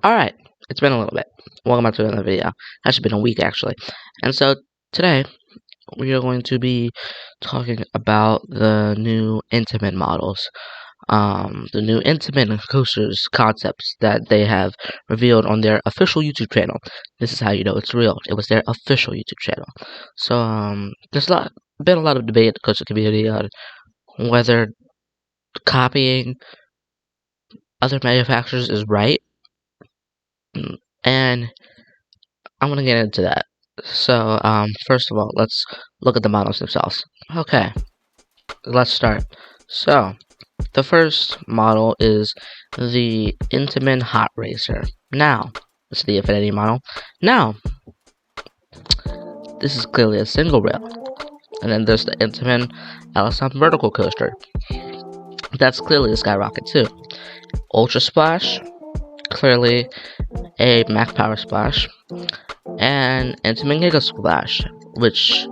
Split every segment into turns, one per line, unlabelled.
Alright, it's been a little bit. Welcome back to another video. Actually been a week actually. And so today we are going to be talking about the new Intamin models. The new Intamin coasters concepts that they have revealed on their official YouTube channel. This is how you know it's real. It was their official YouTube channel. So there's been a lot of debate in the coaster community on whether copying other manufacturers is right. And I'm gonna get into that. So, first of all, let's look at the models themselves. Okay, let's start. So, the first model is the Intamin Hot Racer. Now, it's the Infinity model. Now, this is clearly a single rail. And then there's the Intamin Ellison Vertical Coaster. That's clearly a Skyrocket too. Ultra Splash, clearly a Mac Power Splash. And Intamin Giga Splash, which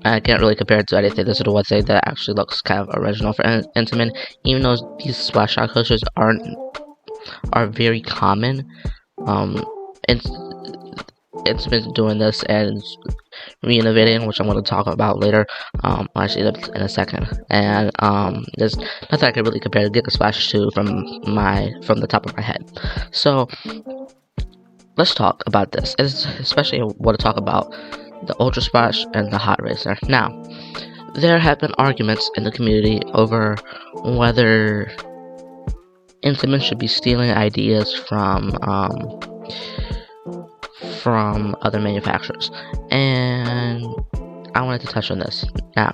I can't really compare it to anything. This is the one thing that actually looks kind of original for Intamin, even though these splash shot coasters are very common. Intamin's doing this and re-innovating, which I'm going to talk about later. Actually in a second. And there's nothing I can really compare the Giga Splash to from the top of my head. So let's talk about this, especially I want to talk about the Ultra Splash and the Hot Racer. Now, there have been arguments in the community over whether Intamin should be stealing ideas from other manufacturers, and I wanted to touch on this now.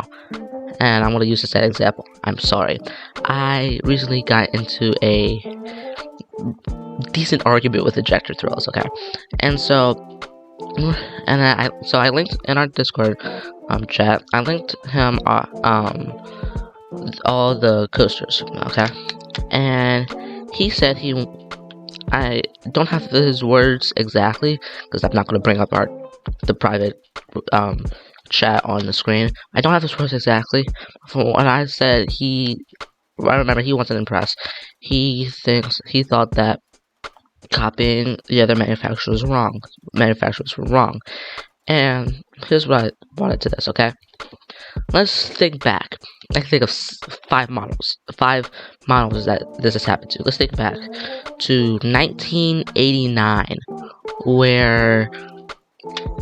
And I'm going to use this as an example. I'm sorry. I recently got into a decent argument with ejector throws, okay? And so I linked in our Discord chat, I linked him all the coasters, okay? And he said I don't have his words exactly, because I'm not going to bring up the private chat on the screen. I don't have his words exactly. From what I said, I remember he wasn't impressed. He thought that copying the other manufacturers were wrong. And here's what I brought it to this, okay? Let's think back. I think of five models that this has happened to. Let's think back to 1989, where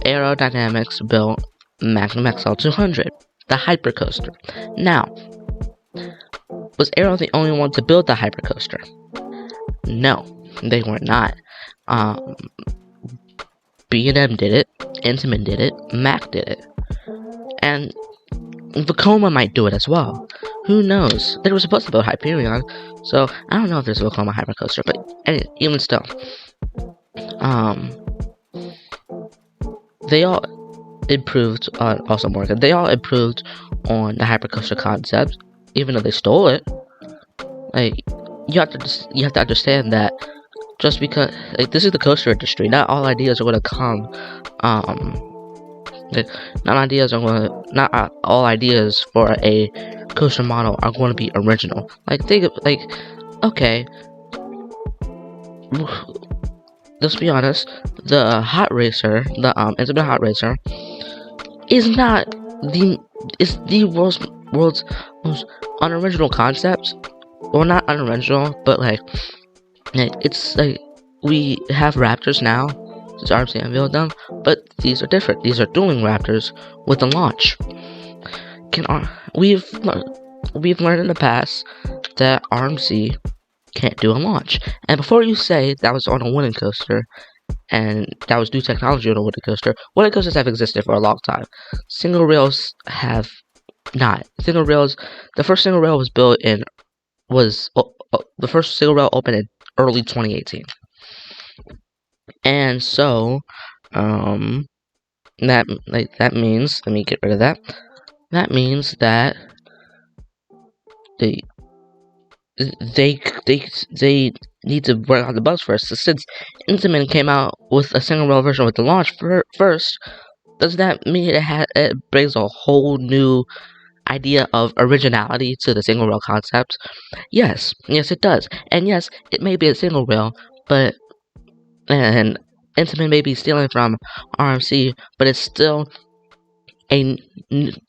Aerodynamics built Magnum XL 200, the hypercoaster. Now, was Aero the only one to build the hypercoaster? No, they were not. B&M did it, Intamin did it, Mac did it, and Vekoma might do it as well. Who knows? They were supposed to build Hyperion, so I don't know if there's a Vekoma hypercoaster, but even still, they all improved on They all improved on the hypercoaster concept, even though they stole it. Like, you have to understand that just because this is the coaster industry, not all ideas are going to come. Not all ideas for a coaster model are going to be original. Okay, let's be honest. The Hot Racer, the Intamin Hot Racer, is the world's most unoriginal concept. Well, not unoriginal, but it's like we have Raptors now since RMC unveiled them, but these are different. These are dueling Raptors with a launch. We've learned in the past that RMC can't do a launch. And before you say that was on a wooden coaster and that was new technology on a wooden coasters have existed for a long time. Single rails have not. The first single rail was built the first single rail opened in early 2018. And so, that means, let me get rid of that. That means that they need to work on the bugs first. So since Intamin came out with a single rail version with the launch first, does that mean it brings a whole new idea of originality to the single rail concept? Yes, it does. And yes, it may be a single rail, but and Intamin may be stealing from RMC, but it's still a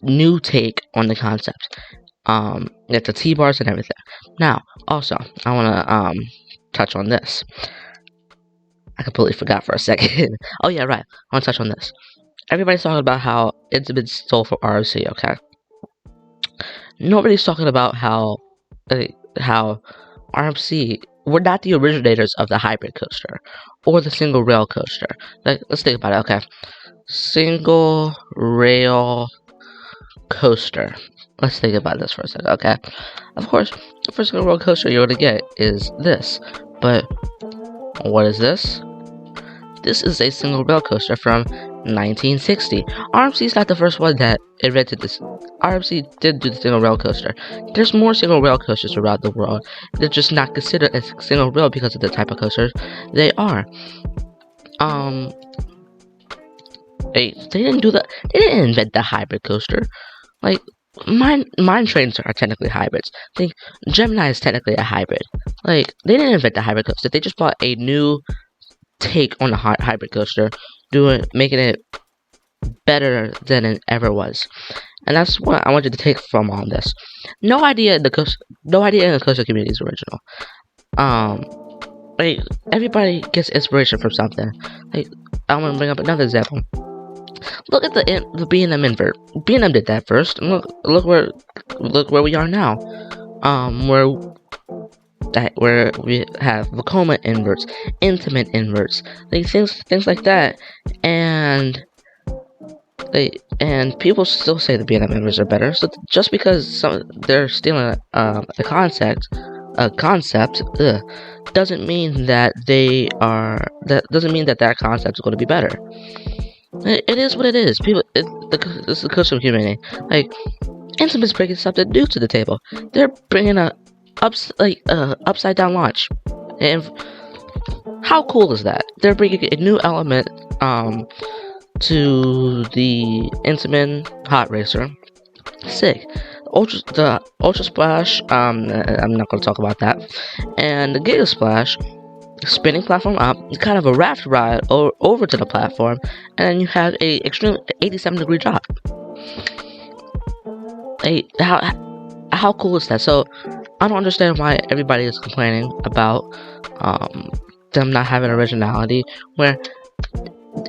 new take on the concept. It's the T-bars and everything. Now, also, I want to touch on this. I completely forgot for a second. Oh yeah, right. I want to touch on this. Everybody's talking about how it's been stole from RMC, okay? Nobody's talking about how RMC were not the originators of the hybrid coaster or the single rail coaster. Like, let's think about it, okay? Single rail coaster. Let's think about this for a second, okay? Of course, the first single rail coaster you're gonna get is this, but what is this? This is a single rail coaster from 1960. RMC is not the first one that invented this. RMC did do the single rail coaster. There's more single rail coasters around the world. They're just not considered as single rail because of the type of coasters they are. They didn't do that. They didn't invent the hybrid coaster. Like, mine trains are technically hybrids. I think Gemini is technically a hybrid. Like, they didn't invent the hybrid coaster. They just bought a new take on the hybrid coaster, making it better than it ever was. And that's what I want you to take from all this. No idea in the coaster community is original. Like, everybody gets inspiration from something. Like, I'm gonna bring up another example. Look at the B&M invert. B&M did that first. And look where we are now. Where we have Vekoma inverts, Intimate inverts, like things like that, and people still say the B&M inverts are better. So just because they're stealing a concept, doesn't mean that doesn't mean that concept is going to be better. It is what it is. It's the custom community. Like, Intimate's bringing something new to the table. They're bringing a upside down launch, and how cool is that? They're bringing a new element to the Intamin Hot Racer. Sick. The Ultra Splash, I'm not going to talk about that, and the Giga Splash, spinning platform up, kind of a raft ride over to the platform, and then you have a extreme 87-degree drop. How cool is that? So I don't understand why everybody is complaining about them not having originality, where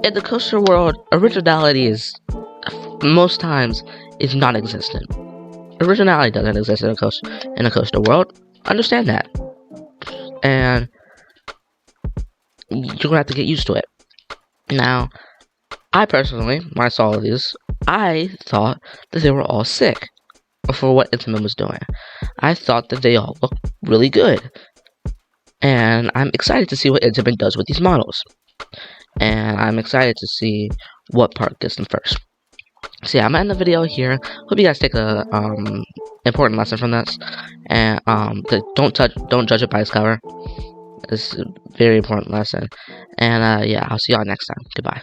in the coaster world, originality is most times is non-existent. Originality doesn't exist in a coaster world. Understand that, and you're gonna have to get used to it. Now, I personally, when I saw all of these, I thought that they were all sick for what Intamin was doing. I thought that they all looked really good, and I'm excited to see what Intamin does with these models, and I'm excited to see what part gets them first. So yeah, I'm gonna end the video here. Hope you guys take a important lesson from this, and don't judge it by its cover. It's a very important lesson, and yeah, I'll see y'all next time. Goodbye.